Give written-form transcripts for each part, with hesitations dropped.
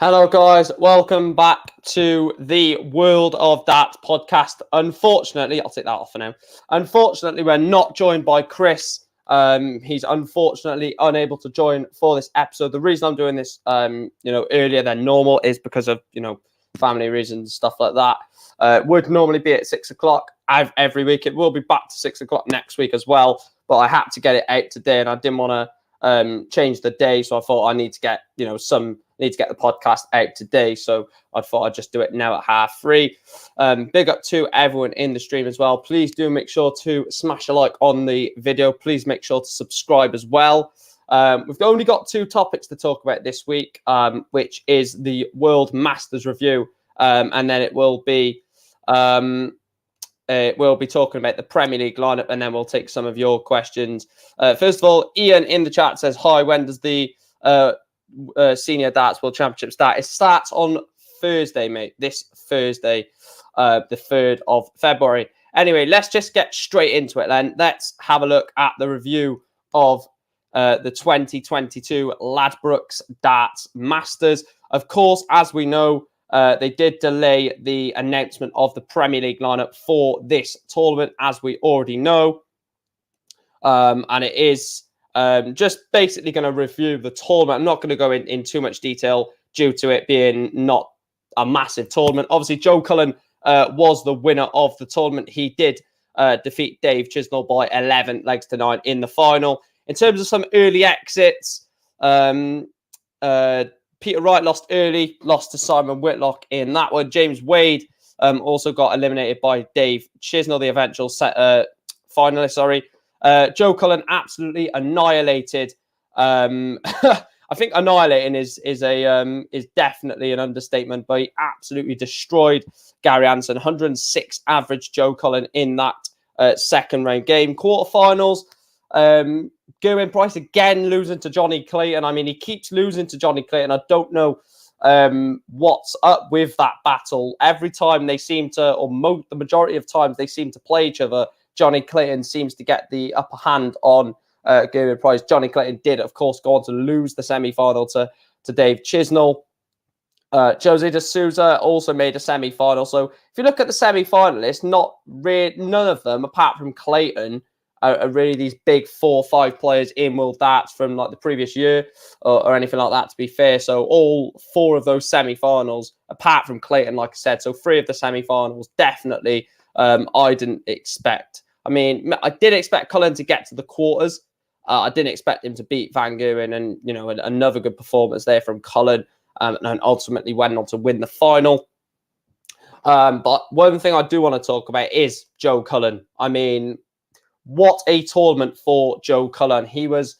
Hello, guys. Welcome back to the World of Darts podcast. Unfortunately, I'll take that off for now. Unfortunately, we're not joined by Chris. He's unfortunately unable to join for this episode. The reason I'm doing this, earlier than normal is because of, family reasons, stuff like that. Would normally be at 6 o'clock every week. It will be back to 6 o'clock next week as well. But I had to get it out today, and I didn't want to change the day, so I thought I need to get need to get the podcast out today, so I thought I'd just do it now at 3:30. Big up to everyone in the stream as well. Please do make sure to smash a like on the video. Please make sure to subscribe as well. We've only got two topics to talk about this week, which is the World Masters review, and then we'll be talking about the Premier League lineup, and then we'll take some of your questions. First of all, Ian in the chat says, hi, when does the Senior Darts World Championship start? It starts on Thursday, mate. This Thursday, the 3rd of February. Anyway, let's just get straight into it then. Let's have a look at the review of the 2022 Ladbrokes Darts Masters. Of course, as we know, they did delay the announcement of the Premier League lineup for this tournament, as we already know. And it is just basically going to review the tournament. I'm not going to go in too much detail due to it being not a massive tournament. Obviously, Joe Cullen was the winner of the tournament. He did defeat Dave Chisnell by 11 legs to 9 in the final. In terms of some early exits, Peter Wright lost early, lost to Simon Whitlock in that one. James Wade also got eliminated by Dave Chisnell, the eventual finalist, Joe Cullen absolutely annihilated. I think annihilating is definitely an understatement, but he absolutely destroyed Gary Anderson. 106 average Joe Cullen in that second round game. Quarterfinals, Gerwin Price again losing to Johnny Clayton. I mean, he keeps losing to Johnny Clayton. I don't know what's up with that battle. Every time they seem to, or the majority of times they seem to play each other, Johnny Clayton seems to get the upper hand on Gerwin Price. Johnny Clayton did, of course, go on to lose the semi-final to Dave Chisnell. Jose de Souza also made a semi-final. So if you look at the semi-finalists, none of them, apart from Clayton, are really these big 4 or 5 players in World Darts from like the previous year or anything like that, to be fair. So all 4 of those semi-finals, apart from Clayton, like I said, so 3 of the semi-finals, definitely I didn't expect. I mean, I did expect Cullen to get to the quarters. I didn't expect him to beat Van Gerwen, and, another good performance there from Cullen, and ultimately went on to win the final. But one thing I do want to talk about is Joe Cullen. I mean, what a tournament for Joe Cullen. He's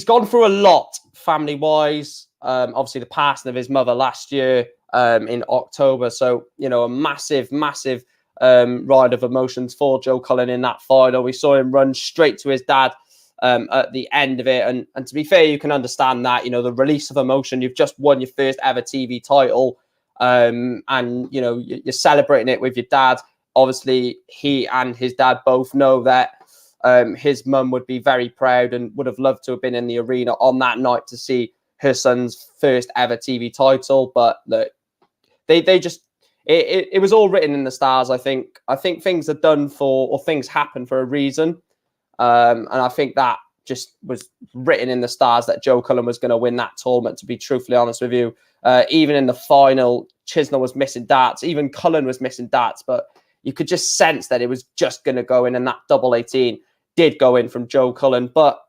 gone through a lot family-wise. Obviously, the passing of his mother last year in October. So, a massive, massive ride of emotions for Joe Cullen in that final. We saw him run straight to his dad at the end of it. And to be fair, you can understand that, the release of emotion. You've just won your first ever TV title. And, you're celebrating it with your dad. Obviously, he and his dad both know that his mum would be very proud and would have loved to have been in the arena on that night to see her son's first ever TV title. But look, they just, it was all written in the stars. I think things are done for, or things happen for a reason. And I think that just was written in the stars that Joe Cullen was going to win that tournament, to be truthfully honest with you. Even in the final, Chisnell was missing darts. Even Cullen was missing darts, but you could just sense that it was just going to go in, and that double 18 did go in from Joe Cullen. But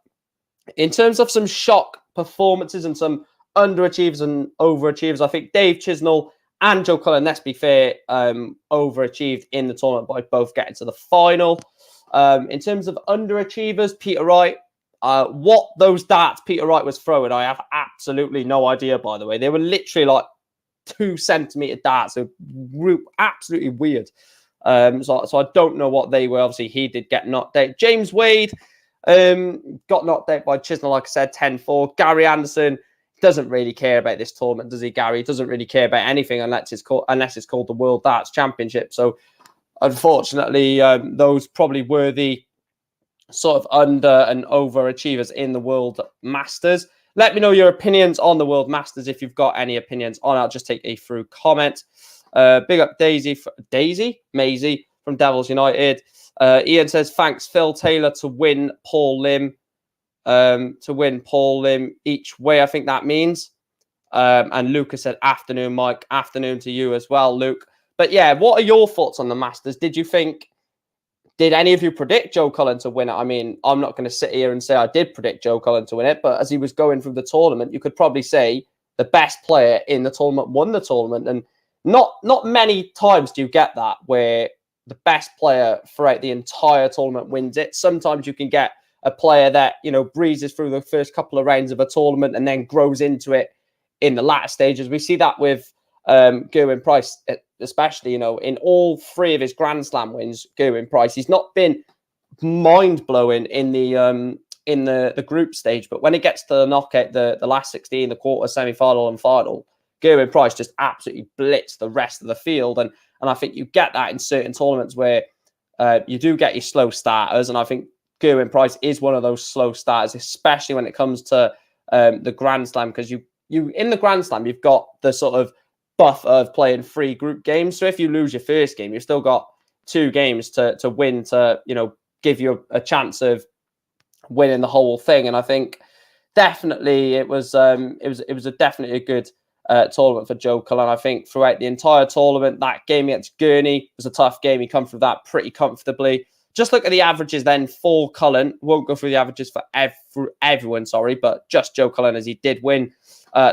in terms of some shock performances and some underachievers and overachievers, I think Dave Chisnell and Joe Cullen, let's be fair, overachieved in the tournament by both getting to the final. In terms of underachievers, Peter Wright, what those darts Peter Wright was throwing, I have absolutely no idea, by the way. They were literally like 2 centimetre darts. So absolutely weird. So I don't know what they were. Obviously, he did get knocked out. James Wade got knocked out by Chisnell, like I said, 10-4. Gary Anderson doesn't really care about this tournament, does he, Gary? He doesn't really care about anything unless it's called the World Darts Championship. So, unfortunately, those probably were the sort of under and overachievers in the World Masters. Let me know your opinions on the World Masters if you've got any opinions on it. I'll just take a through comment. Big up Maisie from Devils United. Ian says, thanks, Phil Taylor to win Paul Lim. Each way, I think that means. And Lucas said, afternoon, Mike. Afternoon to you as well, Luke. But yeah, what are your thoughts on the Masters? Did any of you predict Joe Cullen to win it? I mean, I'm not going to sit here and say I did predict Joe Cullen to win it, but as he was going through the tournament, you could probably say the best player in the tournament won the tournament. And not many times do you get that where the best player throughout the entire tournament wins it. Sometimes you can get a player that, breezes through the first couple of rounds of a tournament and then grows into it in the latter stages. We see that with Gerwyn Price, especially, in all three of his Grand Slam wins, Gerwyn Price, he's not been mind-blowing in the group stage, but when it gets to the knockout, the last 16, the quarter, semi-final and final, Gerwyn Price just absolutely blitzed the rest of the field. And I think you get that in certain tournaments where you do get your slow starters, and I think Gerwyn Price is one of those slow starters, especially when it comes to the Grand Slam, because you in the Grand Slam, you've got the sort of buff of playing 3 group games. So if you lose your first game, you've still got 2 games to win to, give you a chance of winning the whole thing. And I think definitely it was definitely a good tournament for Joe Cullen. I think throughout the entire tournament, that game against Gurney was a tough game. He come through that pretty comfortably. Just look at the averages then for Cullen. Won't go through the averages for everyone, but just Joe Cullen, as he did win.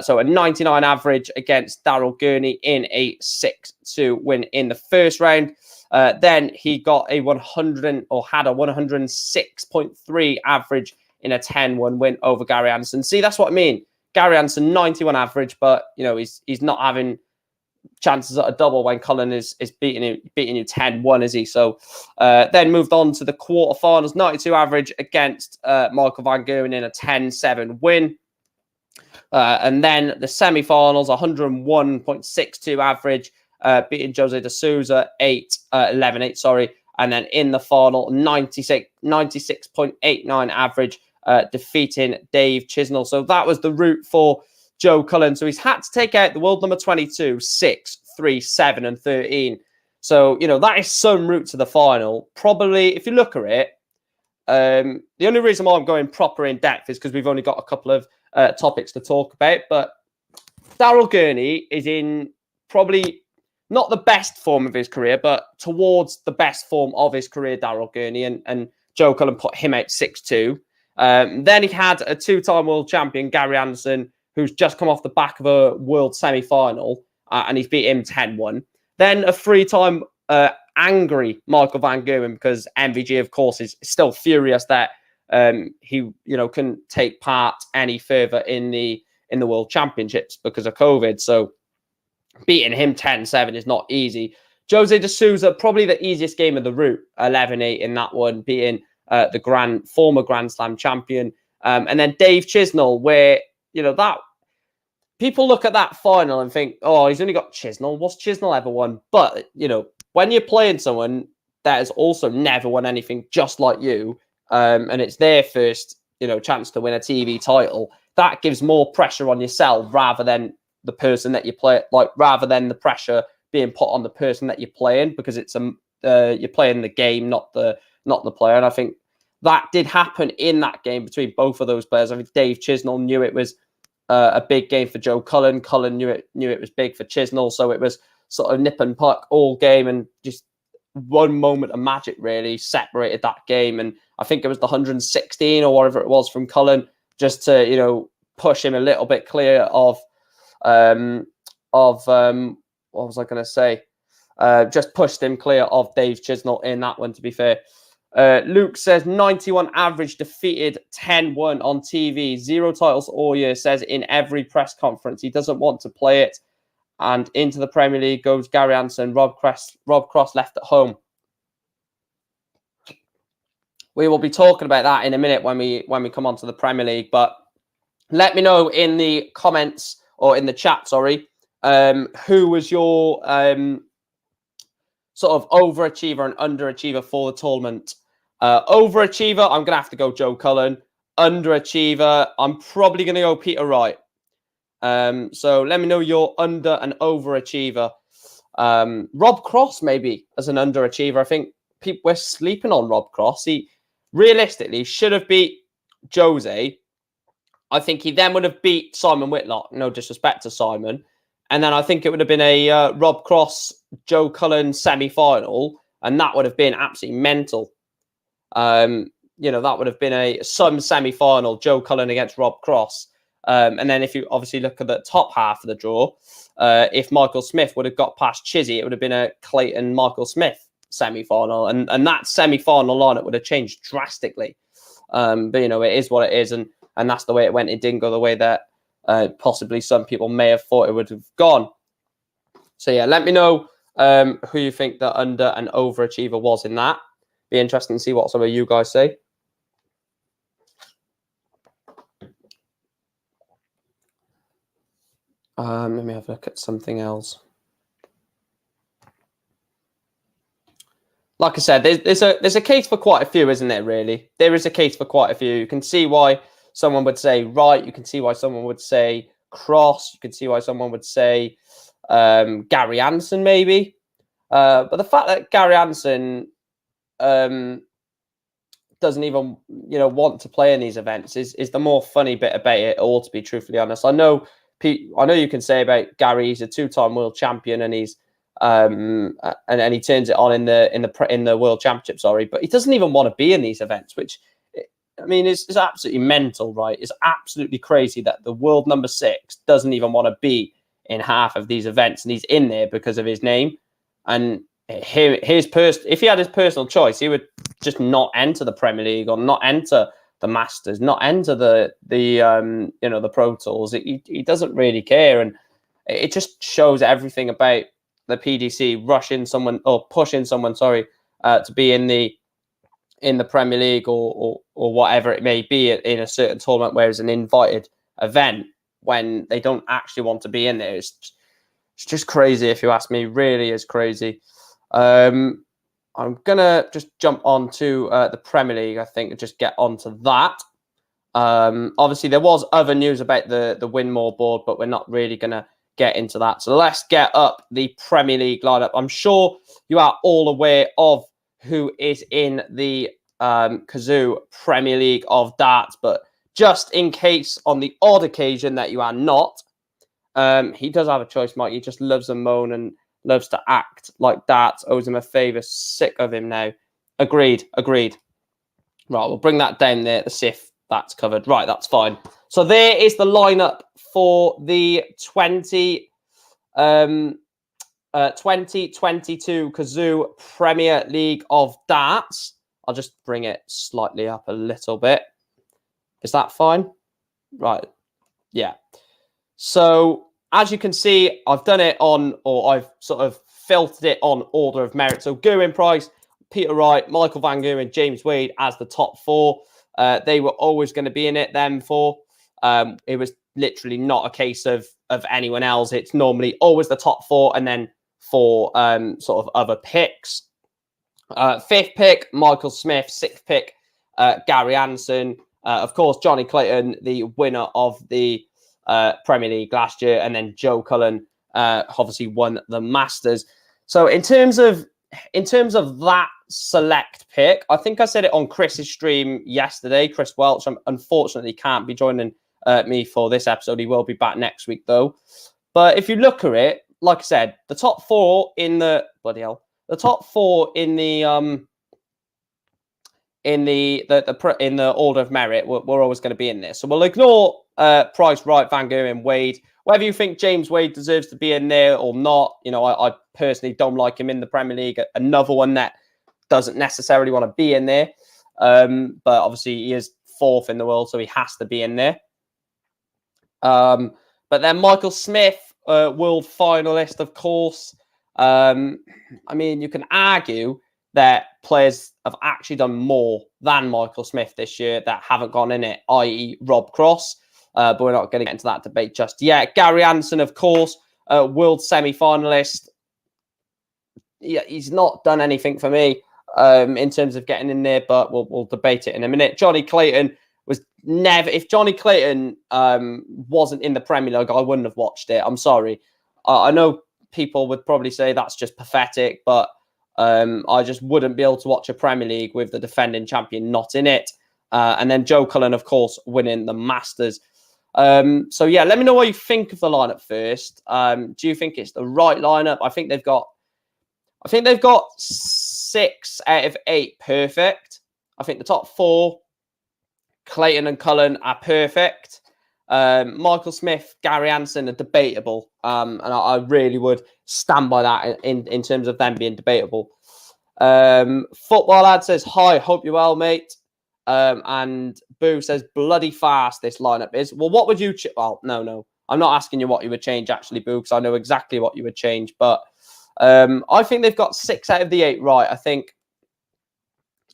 So a 99 average against Daryl Gurney in a 6-2 win in the first round. Then he got a 106.3 average in a 10-1 win over Gary Anderson. See, that's what I mean. Gary Anderson, 91 average, but he's not having chances at a double when Cullen is beating you 10-1, is he? So then moved on to the quarterfinals, 92 average against Michael Van Gerwen in a 10-7 win. And then the semi-finals, 101.62 average, beating Jose de Souza 11-8, sorry. And then in the final, 96.89 average, defeating Dave Chisnell. So that was the route for Joe Cullen. So he's had to take out the world number 22, 6, 3, 7, and 13. So, that is some route to the final. Probably, if you look at it, the only reason why I'm going proper in depth is because we've only got a couple of topics to talk about. But Daryl Gurney is in probably not the best form of his career, but towards the best form of his career, Daryl Gurney. And Joe Cullen put him out 6-2. Then he had a 2-time world champion, Gary Anderson, who's just come off the back of a world semi-final, and he's beat him 10-1. Then a 3-time angry Michael Van Gerwen, because MVG, of course, is still furious that he couldn't take part any further in the World Championships because of COVID. So beating him 10-7 is not easy. Jose de Souza, probably the easiest game of the route, 11-8 in that one, beating the former Grand Slam champion. And then Dave Chisnell, where that people look at that final and think, oh, he's only got Chisnell. What's Chisnell ever won? But, when you're playing someone that has also never won anything just like you, and it's their first, chance to win a TV title, that gives more pressure on yourself rather than the person that you play, rather than the pressure being put on the person that you're playing, because it's you're playing the game, not the player. And I think that did happen in that game between both of those players. I think Dave Chisnell knew it was a big game for Joe Cullen. Cullen knew it was big for Chisnell. So it was sort of nip and puck all game, and just one moment of magic really separated that game. And I think it was the 116 or whatever it was from Cullen, just to push him a little bit clear of what was I going to say? Just pushed him clear of Dave Chisnell in that one, to be fair. Luke says 91 average, defeated 10-1 on TV. 0 titles all year, says in every press conference. He doesn't want to play it. And into the Premier League goes Gary Anderson. Rob Cross left at home. We will be talking about that in a minute when we come on to the Premier League. But let me know in the comments, or in the chat, sorry, who was your sort of overachiever and underachiever for the tournament. Overachiever, I'm going to have to go Joe Cullen. underachiever, I'm probably going to go Peter Wright. So let me know your under and overachiever. Rob Cross maybe as an underachiever. I think we're sleeping on Rob Cross. He realistically should have beat Jose. I think he then would have beat Simon Whitlock. No disrespect to Simon. And then I think it would have been a Rob Cross, Joe Cullen semi-final. And that would have been absolutely mental. You know, that would have been some semi-final, Joe Cullen against Rob Cross. And then if you obviously look at the top half of the draw, if Michael Smith would have got past Chizzy, it would have been a Clayton Michael Smith semi-final. And that semi-final lineup would have changed drastically. But, you know, it is what it is. And that's the way it went. It didn't go the way that possibly some people may have thought it would have gone. So, yeah, let me know who you think the under and overachiever was in that. Be interesting to see what some of you guys say. Let me have a look at something else. Like I said, there's a case for quite a few, isn't there, really? There is a case for quite a few. You can see why someone would say Wright. You can see why someone would say Cross. You can see why someone would say Gary Anderson, maybe. But the fact that Gary Anderson doesn't even, you know, want to play in these events is the more funny bit about it all, to be truthfully honest. I know you can say about Gary, he's a two-time world champion and he's and he turns it on in the world championship, but he doesn't even want to be in these events, which, I mean, is absolutely mental, right? It's absolutely crazy that the world number 6 doesn't even want to be in half of these events, and he's in there because of his name. And if he had his personal choice, he would just not enter the Premier League or not enter the Masters, not enter the Pro Tours. He doesn't really care, and it just shows everything about the PDC pushing someone to be in the Premier League or whatever it may be in a certain tournament where it's an invited event when they don't actually want to be in there. It's just crazy, if you ask me. Really is crazy. I'm gonna just jump on to the Premier League, I think, and just get onto that. Obviously, there was other news about the Winmore board, but we're not really gonna get into that. So let's get up the Premier League lineup. I'm sure you are all aware of who is in the Kazoo Premier League of Darts, but just in case, on the odd occasion that you are not, he does have a choice, Mike. He just loves to moan and loves to act like Darts owes him a favour. Sick of him now. Agreed. Right, we'll bring that down there to see if that's covered. Right, that's fine. So there is the lineup for the 2022 Kazoo Premier League of Darts. I'll just bring it slightly up a little bit. Is that fine? Right. Yeah. So as you can see, I've done it I've sort of filtered it on order of merit. So Gerwin Price, Peter Wright, Michael Van Gerwen, James Wade as the top 4. They were always going to be in it, them 4. It was literally not a case of anyone else. It's normally always the top 4 and then 4 sort of other picks. 5th pick, Michael Smith. 6th pick, Gary Anderson. Of course, Johnny Clayton, the winner of the Premier League last year, and then Joe Cullen obviously won the Masters. So in terms of that select pick, I think I said it on Chris's stream yesterday. Chris Welch, unfortunately can't be joining me for this episode. He will be back next week though. But if you look at it, like I said, the top 4 in the in the order of merit, we're always going to be in this. So we'll ignore Price, Wright, Van Gerwen, Wade. Whether you think James Wade deserves to be in there or not, you know, I personally don't like him in the Premier League. Another one that doesn't necessarily want to be in there. But obviously he is 4th in the world, so he has to be in there. But then Michael Smith, world finalist, of course. I mean, you can argue that players have actually done more than Michael Smith this year that haven't gone in it, i.e. Rob Cross. But we're not going to get into that debate just yet. Gary Anderson, of course, world semi-finalist. Yeah, he's not done anything for me in terms of getting in there, but we'll debate it in a minute. Johnny Clayton, was never. If Johnny Clayton wasn't in the Premier League, I wouldn't have watched it. I'm sorry. I know people would probably say that's just pathetic, but I just wouldn't be able to watch a Premier League with the defending champion not in it. And then Joe Cullen, of course, winning the Masters. So yeah, let me know what you think of the lineup first. Do you think it's the right lineup? I think they've got 6 out of 8 perfect. I think the top 4, Clayton and Cullen, are perfect. Michael Smith, Gary Anderson are debatable. And I really would stand by that in terms of them being debatable. Football Lad says, hi, hope you're well, mate. And Boo says, bloody fast this lineup is. Well, what would you... well, no. I'm not asking you what you would change, actually, Boo, because I know exactly what you would change. But I think they've got 6 out of the 8 right. I think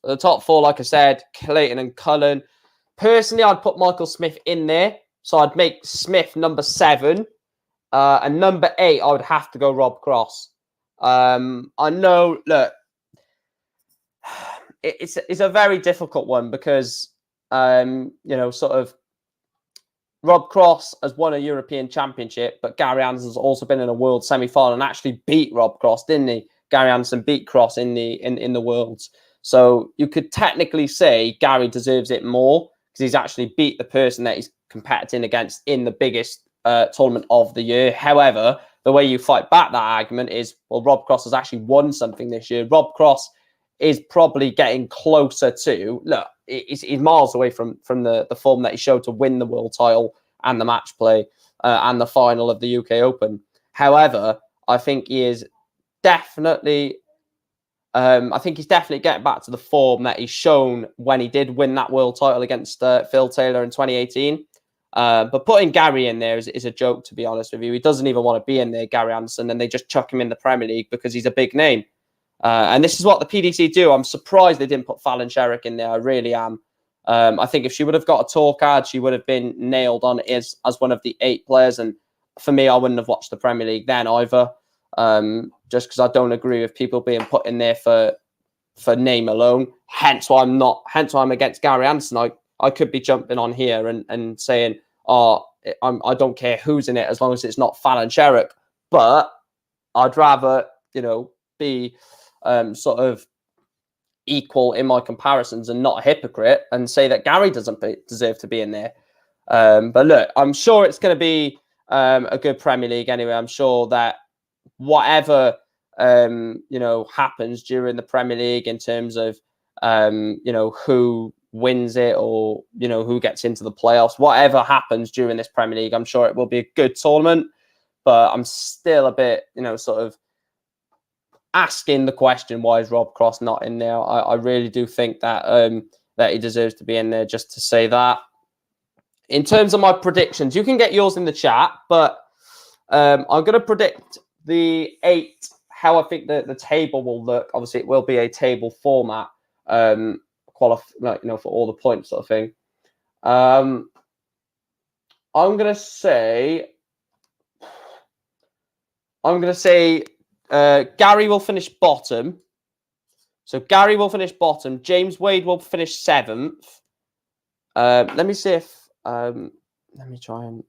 the top 4, like I said, Clayton and Cullen. Personally, I'd put Michael Smith in there. So I'd make Smith number 7. And number 8, I would have to go Rob Cross. I know, look, it's a very difficult one because, sort of Rob Cross has won a European Championship, but Gary Anderson's also been in a World semi-final and actually beat Rob Cross, didn't he? Gary Anderson beat Cross in the Worlds. So you could technically say Gary deserves it more because he's actually beat the person that he's competing against in the biggest tournament of the year. However, the way you fight back that argument is, well, Rob Cross has actually won something this year. Rob Cross is probably getting closer to, look, he's miles away from the form that he showed to win the world title and the match play and the final of the UK Open. However, I think he is definitely, getting back to the form that he's shown when he did win that world title against Phil Taylor in 2018. But putting Gary in there is a joke, to be honest with you. He doesn't even want to be in there, Gary Anderson, and they just chuck him in the Premier League because he's a big name. And this is what the PDC do. I'm surprised they didn't put Fallon Sherrick in there. I really am. I think if she would have got a tour card, she would have been nailed on as one of the 8 players. And for me, I wouldn't have watched the Premier League then either. Just because I don't agree with people being put in there for name alone. Hence why I'm against Gary Anderson. I could be jumping on here and saying, I don't care who's in it as long as it's not Fallon Sherrick. But I'd rather, be sort of equal in my comparisons and not a hypocrite and say that Gary doesn't deserve to be in there. But look, I'm sure it's going to be a good Premier League anyway. I'm sure that whatever, happens during the Premier League in terms of, who wins it or, who gets into the playoffs, whatever happens during this Premier League, I'm sure it will be a good tournament. But I'm still a bit, sort of asking the question, why is Rob Cross not in there? I really do think that that he deserves to be in there, just to say that. In terms of my predictions, you can get yours in the chat, but I'm going to predict the 8, how I think the table will look. Obviously, it will be a table format, for all the points sort of thing. I'm going to say Gary will finish bottom. So Gary will finish bottom. James Wade will finish 7th. Let me see if let me try and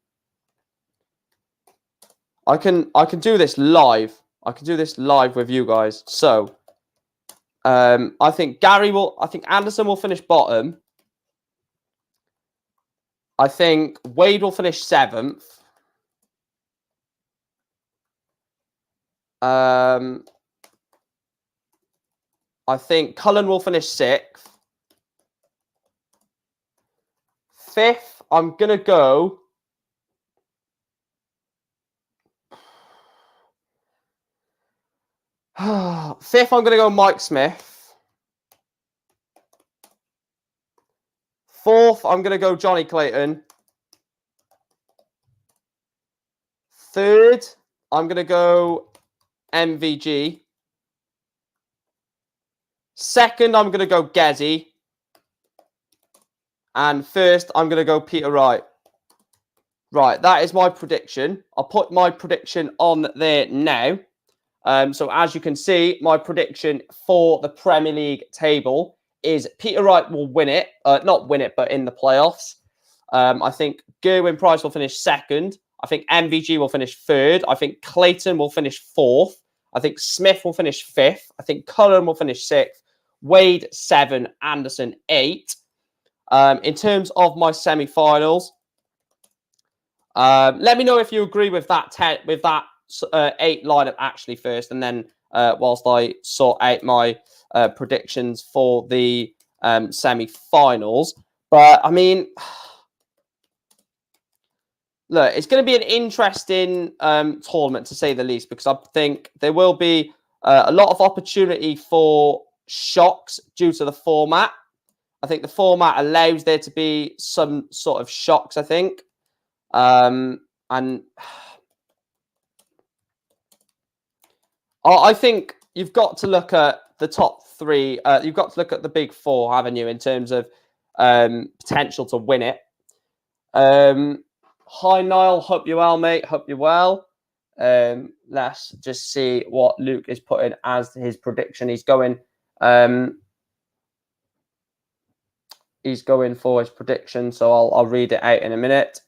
I can do this live. I can do this live with you guys. So I think Anderson will finish bottom. I think Wade will finish 7th. I think Cullen will finish 6th. 5th, I'm going to go... 5th, I'm going to go Mike Smith. 4th, I'm going to go Johnny Clayton. 3rd, I'm going to go MVG. 2nd, I'm going to go Gezi. And 1st, I'm going to go Peter Wright. Right, that is my prediction. I'll put my prediction on there now. So as you can see, my prediction for the Premier League table is Peter Wright will win it. Not win it, but in the playoffs. I think Gerwin Price will finish second. I think MVG will finish third. I think Clayton will finish fourth. I think Smith will finish fifth. I think Cullen will finish sixth. Wade, 7. Anderson, 8. In terms of my semi-finals, let me know if you agree with that 8 lineup actually first, and then whilst I sort out my predictions for the semi-finals. But I mean, look, it's going to be an interesting tournament to say the least, because I think there will be a lot of opportunity for shocks due to the format. I think the format allows there to be some sort of shocks, I think. And I think you've got to look at the top 3. You've got to look at the big 4, haven't you, in terms of potential to win it. Hi, Niall. Hope you're well, mate. Hope you're well. Let's just see what Luke is putting as his prediction. He's going for his prediction, so I'll read it out in a minute.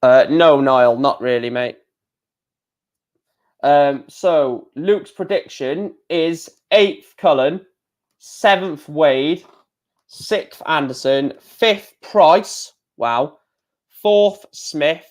No, Niall, not really, mate. So Luke's prediction is 8th Cullen, 7th Wade, 6th Anderson, 5th Price, wow, 4th Smith,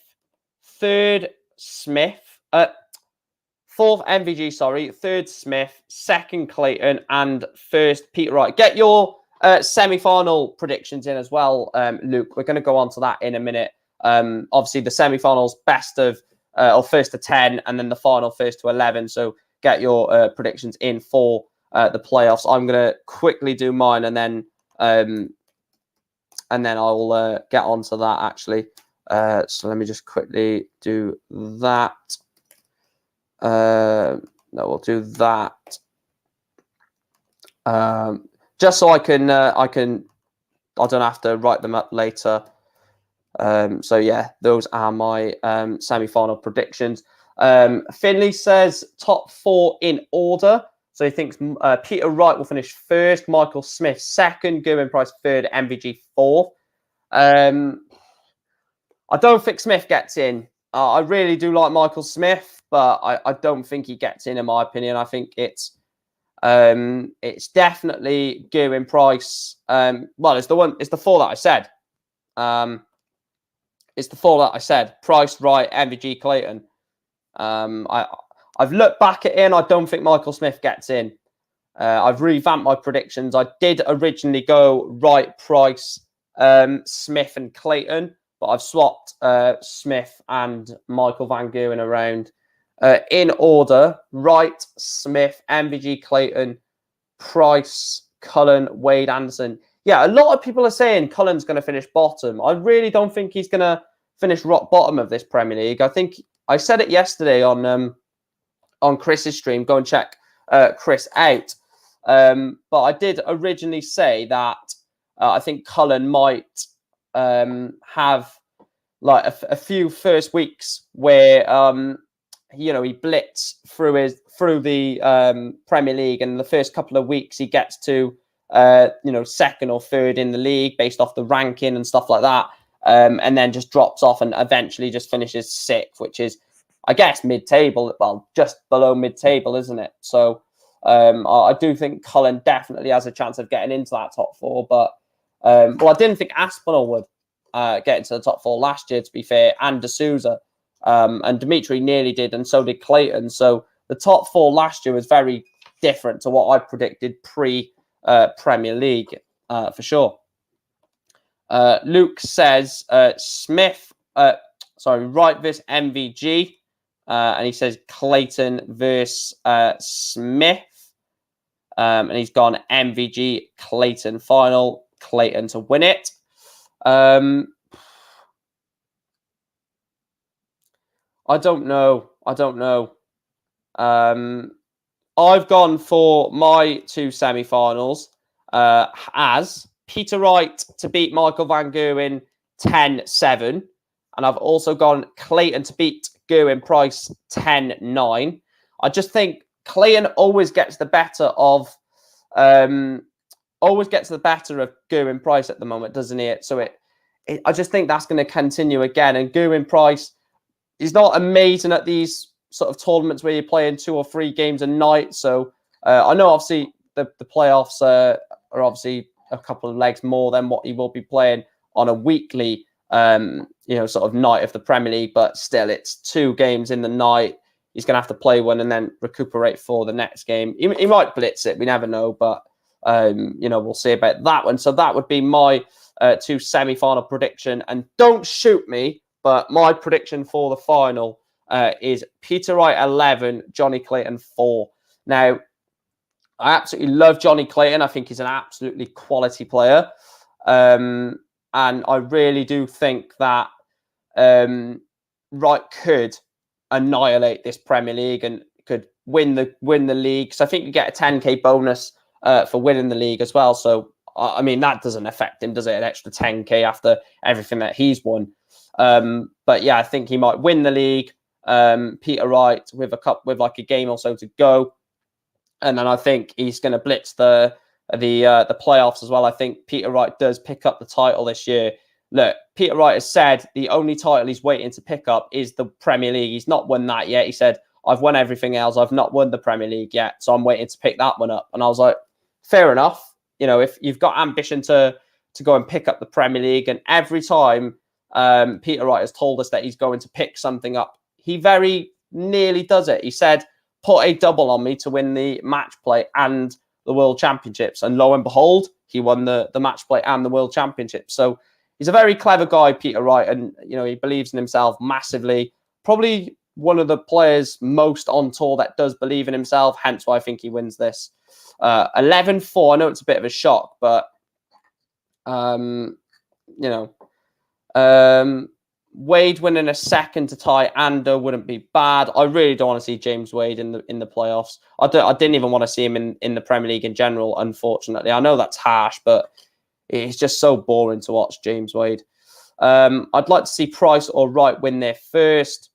3rd Smith, 4th MVG, sorry, 3rd Smith, 2nd Clayton, and 1st Peter Wright. Get your semi-final predictions in as well, Luke. We're going to go on to that in a minute. Obviously, the semi-finals best of or first to 10, and then the final first to 11. So get your predictions in for the playoffs. I'm going to quickly do mine, and then I'll get on to that actually. So let me just quickly do that. No, we'll do that. Just so I don't have to write them up later. So yeah, those are my semi-final predictions. Finley says top 4 in order. So he thinks Peter Wright will finish first, Michael Smith second, Gerwin Price third, MVG fourth. I don't think Smith gets in. I really do like Michael Smith, but I don't think he gets in my opinion. I think it's definitely Gerwin Price. Well, it's the 4 that I said. It's the 4 that I said: Price, Wright, MVG, Clayton. I've looked back at it, and I don't think Michael Smith gets in. I've revamped my predictions. I did originally go Wright, Price, Smith, and Clayton, but I've swapped Smith and Michael Van Gerwen around in order: Wright, Smith, MVG, Clayton, Price, Cullen, Wade, Anderson. Yeah, a lot of people are saying Cullen's going to finish bottom. I really don't think he's going to finish rock bottom of this Premier League. I think I said it yesterday on Chris's stream. Go and check Chris out. But I did originally say that I think Cullen might have like a few first weeks where he blitz through the Premier League, and the first couple of weeks he gets to second or third in the league based off the ranking and stuff like that, and then just drops off and eventually just finishes 6th, which is, I guess, mid-table. Well, just below mid-table, isn't it? So I do think Cullen definitely has a chance of getting into that top 4, but I didn't think Aspinall would get into the top 4 last year, to be fair, and D'Souza, and Dimitri nearly did, and so did Clayton. So the top 4 last year was very different to what I predicted Premier League, for sure. Luke says Wright versus MVG, and he says Clayton versus Smith, and he's gone MVG, Clayton final, Clayton to win it. I don't know. I've gone for my 2 semi-finals as Peter Wright to beat Michael Van Gerwen 10-7. And I've also gone Clayton to beat Gerwin Price 10-9. I just think Clayton always gets the better of always gets the better of Gerwyn Price at the moment, doesn't he? So I just think that's going to continue again. And Gerwyn Price, he's not amazing at these sort of tournaments where you're playing 2 or 3 games a night. So I know obviously the playoffs are obviously a couple of legs more than what he will be playing on a weekly, sort of night of the Premier League. But still, it's 2 games in the night. He's going to have to play one and then recuperate for the next game. He might blitz it. We never know. But, we'll see about that one. So that would be my 2 semi-final prediction. And don't shoot me, but my prediction for the final is Peter Wright 11, Johnny Clayton 4. Now, I absolutely love Johnny Clayton. I think he's an absolutely quality player. And I really do think that Wright could annihilate this Premier League and could win the league. So I think you get a 10k bonus for winning the league as well. So I mean that doesn't affect him, does it? An extra 10k after everything that he's won. But yeah, I think he might win the league. Peter Wright with like a game or so to go, and then I think he's going to blitz the playoffs as well. I think Peter Wright does pick up the title this year. Look, Peter Wright has said the only title he's waiting to pick up is the Premier League. He's not won that yet. He said, I've won everything else. I've not won the Premier League yet. So I'm waiting to pick that one up. And I was like, fair enough. If you've got ambition to go and pick up the Premier League, and every time Peter Wright has told us that he's going to pick something up, he very nearly does it. He said, put a double on me to win the match play and the World Championships. And lo and behold, he won the match play and the World Championships. So he's a very clever guy, Peter Wright, and he believes in himself massively. Probably one of the players most on tour that does believe in himself. Hence why I think he wins this. 11-4. I know it's a bit of a shock, but Wade winning a second to tie Ando wouldn't be bad. I really don't want to see James Wade in the playoffs. I didn't even want to see him in the Premier League in general. Unfortunately, I know that's harsh, but it's just so boring to watch James Wade. I'd like to see Price or Wright win their first.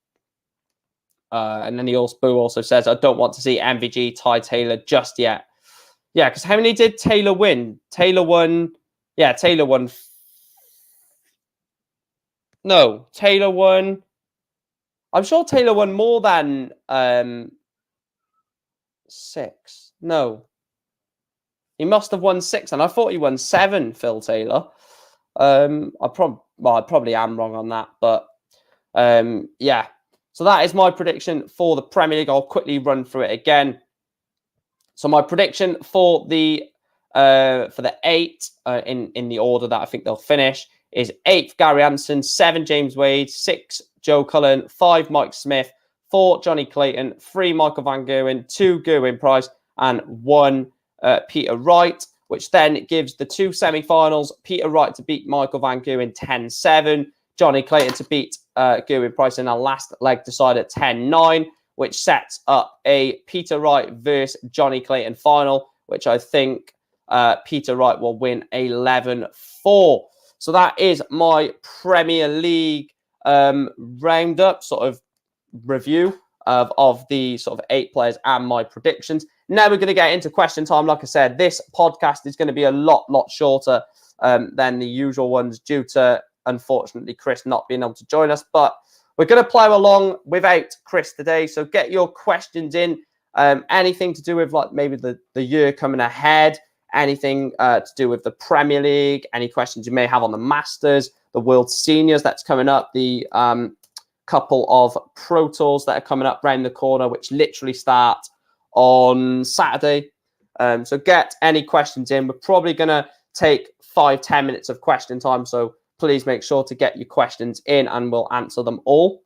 And then Boo also says, I don't want to see MVG tie Taylor just yet. Yeah, because how many did Taylor win? Taylor won. Yeah, Taylor won. No, Taylor won. I'm sure Taylor won more than 6. No. He must have won 6, and I thought he won 7, Phil Taylor. I probably am wrong on that, but yeah. So that is my prediction for the Premier League. I'll quickly run through it again. So my prediction for the 8 in the order that I think they'll finish is 8th Gary Anderson, 7 James Wade, 6 Joe Cullen, 5 Mike Smith, 4 Johnny Clayton, 3 Michael Van Gerwen, 2 Gerwyn Price, and 1 Peter Wright, which then gives the 2 semi-finals. Peter Wright to beat Michael Van Gerwen 10-7, Johnny Clayton to beat Gerwyn Price in a last leg decided 10-9, which sets up a Peter Wright versus Johnny Clayton final, which I think Peter Wright will win 11-4. So that is my Premier League roundup sort of review of the sort of 8 players and my predictions. Now we're going to get into question time. Like I said, this podcast is going to be a lot shorter than the usual ones due to, unfortunately, Chris not being able to join us. But we're going to plow along without Chris today. So get your questions in. Anything to do with like maybe the year coming ahead, anything to do with the Premier League, any questions you may have on the Masters, the World Seniors that's coming up, the couple of Pro Tours that are coming up round the corner, which literally start on Saturday. So get any questions in. We're probably going to take 5-10 minutes of question time. So please make sure to get your questions in and we'll answer them all.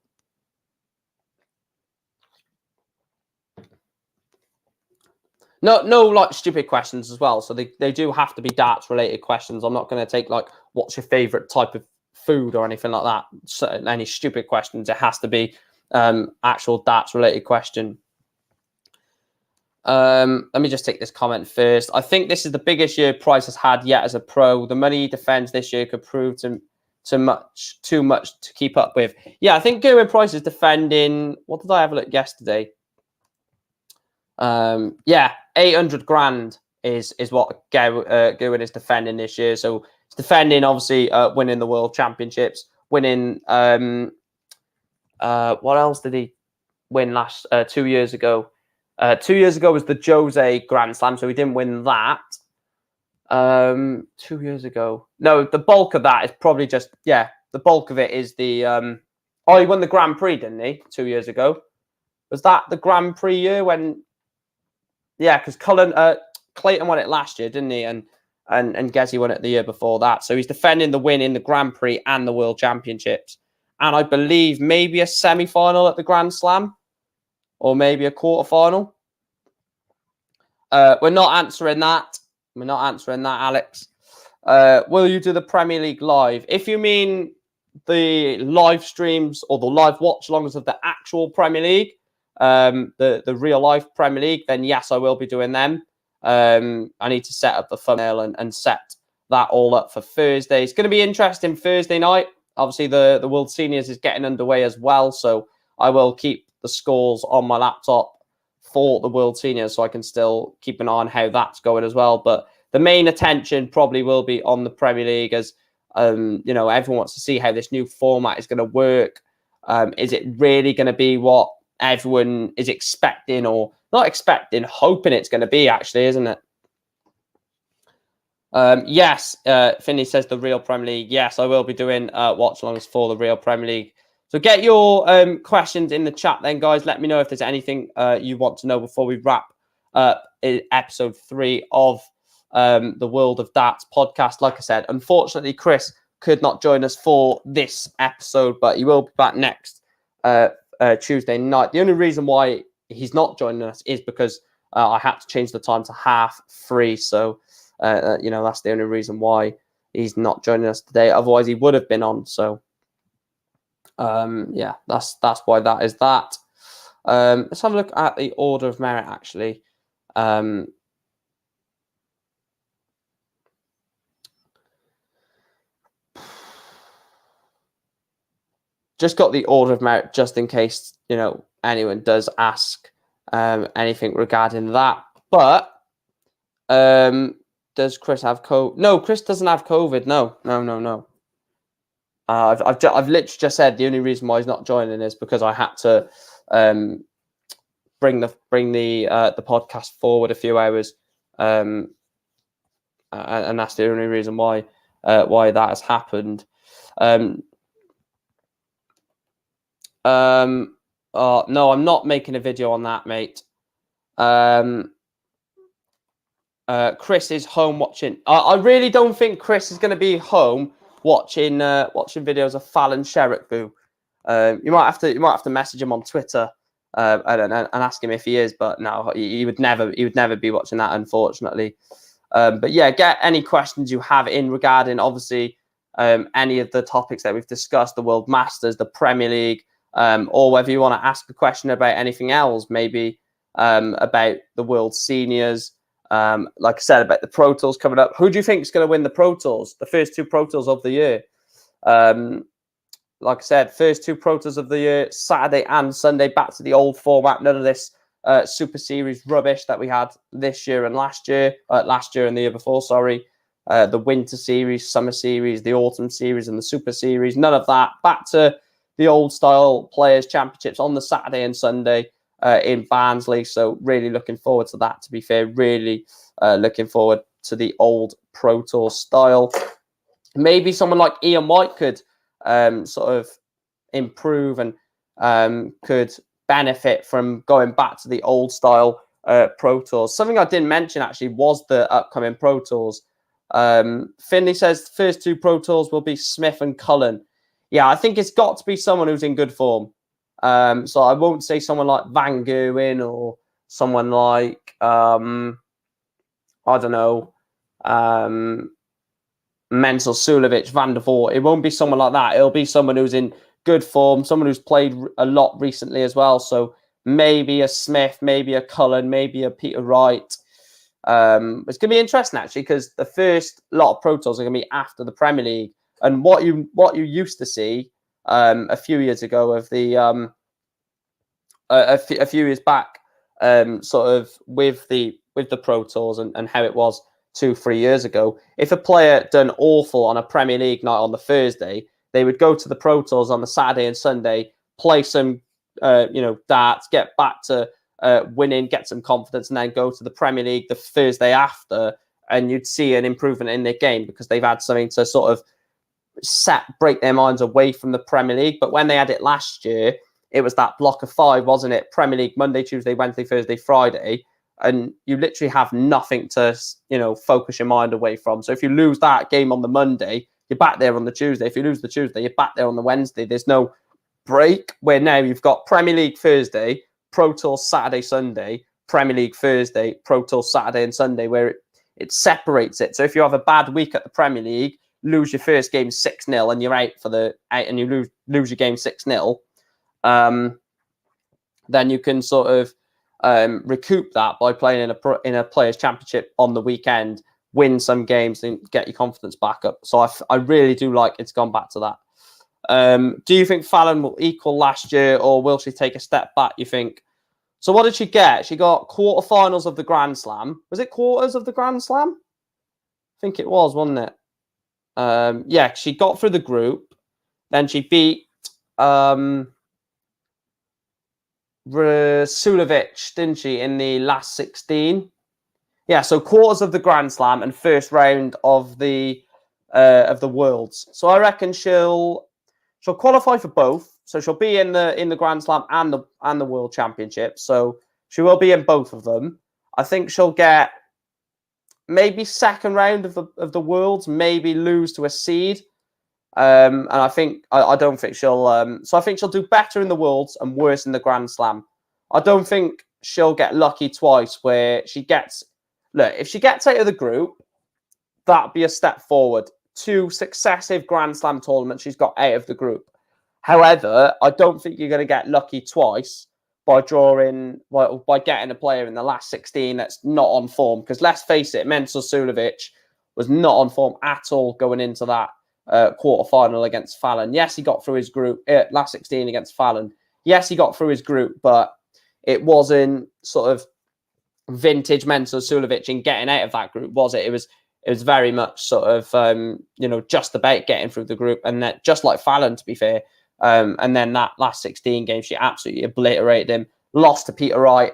No, like stupid questions as well. So they do have to be darts related questions. I'm not going to take like, what's your favorite type of food or anything like that. So, any stupid questions. It has to be actual darts related question. Let me just take this comment first. I think this is the biggest year Price has had yet as a pro. The money he defends this year could prove too much to keep up with. Yeah, I think Gerwyn Price is defending. What did I have a look yesterday? Yeah, 800 grand is what Gowan is defending this year. So he's defending, obviously, winning the World Championships, winning. What else did he win 2 years ago? 2 years ago was the Jose Grand Slam, so he didn't win that. 2 years ago. No, the bulk of that is probably just, the bulk of it is the he won the Grand Prix, didn't he, 2 years ago? Was that the Grand Prix year when because Clayton won it last year, didn't he? And Gezi won it the year before that. So he's defending the win in the Grand Prix and the World Championships. And I believe maybe a semi-final at the Grand Slam or maybe a quarter-final. We're not answering that. We're not answering that, Alex. Will you do the Premier League live? If you mean the live streams or the live watch-alongs of the actual Premier League, the real-life Premier League, then yes, I will be doing them. I need to set up the thumbnail and set that all up for Thursday. It's going to be interesting Thursday night. Obviously, the World Seniors is getting underway as well, so I will keep the scores on my laptop for the World Seniors so I can still keep an eye on how that's going as well. But the main attention probably will be on the Premier League as, everyone wants to see how this new format is going to work. Is it really going to be what everyone is expecting or not expecting, hoping it's going to be, actually, isn't it? Yes, Finney says the real Premier League. Yes, I will be doing watch-alongs for the real Premier League. So get your questions in the chat then, guys. Let me know if there's anything you want to know before we wrap up episode 3 of the World of Darts podcast. Like I said, unfortunately, Chris could not join us for this episode, but he will be back next Tuesday night. The only reason why he's not joining us is because I had to change the time to 3:30. So, that's the only reason why he's not joining us today. Otherwise, he would have been on. So, that's why that is that. Let's have a look at the order of merit, actually. Just got the order of merit just in case, anyone does ask anything regarding that. But does Chris have COVID? No, Chris doesn't have COVID. No. I've literally just said the only reason why he's not joining is because I had to bring the podcast forward a few hours, and that's the only reason why that has happened. No, I'm not making a video on that, mate. Chris is home watching. I really don't think Chris is going to be home watching videos of Fallon Sherrick. You might have to message him on Twitter and ask him if he is. But no, he would never be watching that, unfortunately. But yeah, get any questions you have in regarding, obviously, any of the topics that we've discussed, the World Masters, the Premier League, or whether you want to ask a question about anything else, maybe about the World Seniors. Like I said, about the Pro Tours coming up. Who do you think is going to win the Pro Tours? The first 2 Pro Tours of the year. Like I said, first 2 Pro Tours of the year, Saturday and Sunday, back to the old format. None of this Super Series rubbish that we had this year and last year and the year before, sorry. The Winter Series, Summer Series, the Autumn Series and the Super Series. None of that. Back to the old style Players' Championships on the Saturday and Sunday. In Barnsley, so really looking forward to that, to be fair. Really looking forward to the old Pro Tour style. Maybe someone like Ian White could sort of improve and could benefit from going back to the old style Pro Tours. Something I didn't mention, actually, was the upcoming Pro Tours. Finley says the first 2 Pro Tours will be Smith and Cullen. Yeah, I think it's got to be someone who's in good form. So I won't say someone like Van Gerwen or someone like, I don't know, Mensel Sulovic, Van der Voort. It won't be someone like that. It'll be someone who's in good form, someone who's played a lot recently as well. So maybe a Smith, maybe a Cullen, maybe a Peter Wright. It's going to be interesting, actually, because the first lot of Pro Tours are going to be after the Premier League. And what you used to see a few years ago of the a few years back, sort of with the with the Pro Tours and how it was 2-3 years ago. If a player done awful on a Premier League night on the Thursday, they would go to the Pro Tours on the Saturday and Sunday, play some, darts, get back to winning, get some confidence, and then go to the Premier League the Thursday after, and you'd see an improvement in their game because they've had something to sort of break their minds away from the Premier League. But when they had it last year, it was that block of 5, wasn't it? Premier League Monday, Tuesday, Wednesday, Thursday, Friday, and you literally have nothing to, focus your mind away from. So if you lose that game on the Monday, you're back there on the Tuesday. If you lose the Tuesday, you're back there on the Wednesday. There's no break, where now you've got Premier League Thursday, Pro Tour Saturday, Sunday, Premier League Thursday, Pro Tour Saturday and Sunday, where it separates it. So if you have a bad week at the Premier League, lose your first game 6-0 and you're out and you lose your game 6-0, then you can sort of recoup that by playing in a Players' Championship on the weekend, win some games and get your confidence back up. So I really do like it's gone back to that. Do you think Fallon will equal last year, or will she take a step back, you think? So what did she get? She got quarterfinals of the Grand Slam. Was it quarters of the Grand Slam? I think it was, wasn't it? Yeah, she got through the group. Then she beat Sulevic, didn't she, in the last 16? Yeah, so quarters of the Grand Slam and first round of the Worlds. So I reckon she'll qualify for both. So she'll be in the Grand Slam and the World Championship. So she will be in both of them. I think she'll get maybe second round of the Worlds, maybe lose to a seed. And I think I don't think she'll. So I think she'll do better in the Worlds and worse in the Grand Slam. I don't think she'll get lucky twice, where she gets. Look, if she gets out of the group, that'd be a step forward. 2 successive Grand Slam tournaments she's got out of the group. However, I don't think you're going to get lucky twice by getting a player in the last 16 that's not on form. Because let's face it, Mensur Suljovic was not on form at all going into that quarterfinal against Fallon. Yes, he got through his group, last 16 against Fallon. Yes, he got through his group, but it wasn't sort of vintage Mensur Suljovic in getting out of that group, was it? It was very much sort of, just about getting through the group. And that, just like Fallon, to be fair. And then that last 16 game, she absolutely obliterated him, lost to Peter Wright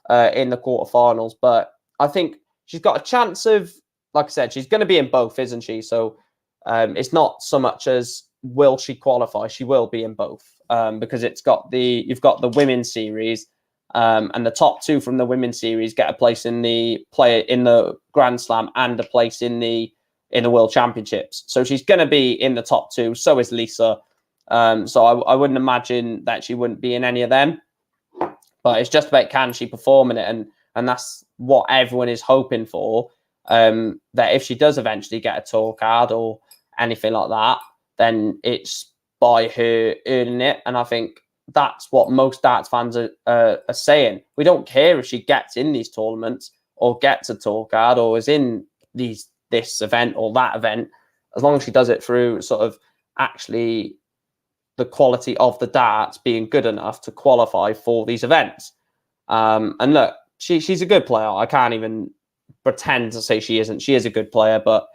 in the quarterfinals. But I think she's got a chance of, like I said, she's going to be in both, isn't she? So it's not so much as will she qualify, she will be in both, because you've got the women's series, and the top 2 from the women's series get a place in the Grand Slam and a place in the World Championships. So she's going to be in the top 2. So is Lisa. So I wouldn't imagine that she wouldn't be in any of them. But it's just about, can she perform in it, and that's what everyone is hoping for. That if she does eventually get a tour card or anything like that, then it's by her earning it. And I think that's what most darts fans are saying. We don't care if she gets in these tournaments or gets a tour card or is in this event or that event, as long as she does it through sort of actually the quality of the darts being good enough to qualify for these events. And look, she's a good player. I can't even pretend to say she isn't. She is a good player, but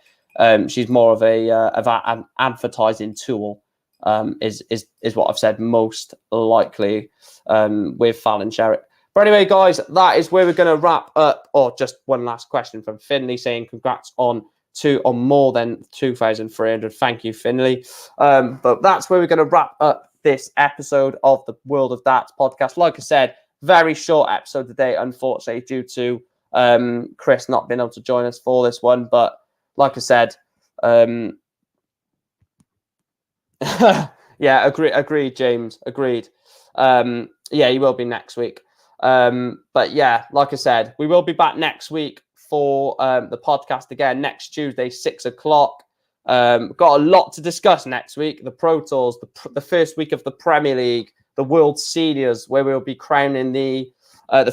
she's more of an advertising tool. Is what I've said most likely with Fallon Sherritt. But anyway, guys, that is where we're going to wrap up. Or just one last question from Finley saying congrats on more than 2,300. Thank you, Finley. But that's where we're going to wrap up this episode of the World of Darts podcast. Like I said, very short episode today, unfortunately, due to Chris not being able to join us for this one. But like I said, yeah, agreed, James, agreed. Yeah, he will be next week. But yeah, like I said, we will be back next week for the podcast again next Tuesday, 6 o'clock. Got a lot to discuss next week. The Pro Tours, the first week of the Premier League, the World Seniors, where we'll be crowning the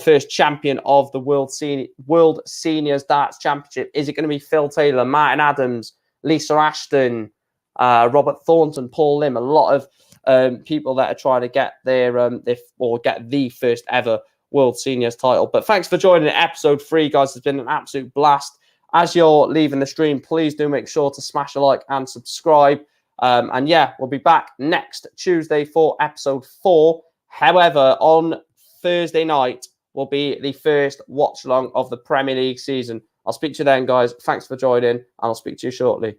first champion of the World Seniors Darts Championship. Is it going to be Phil Taylor, Martin Adams, Lisa Ashton, Robert Thornton, Paul Lim? A lot of people that are trying to get get the first ever World Seniors title. But thanks for joining episode 3, guys. It's been an absolute blast. As you're leaving the stream, please do make sure to smash a like and subscribe. And yeah, we'll be back next Tuesday for episode 4. However, on Thursday night will be the first watch along of the Premier League season. I'll speak to you then, guys. Thanks for joining, and I'll speak to you shortly.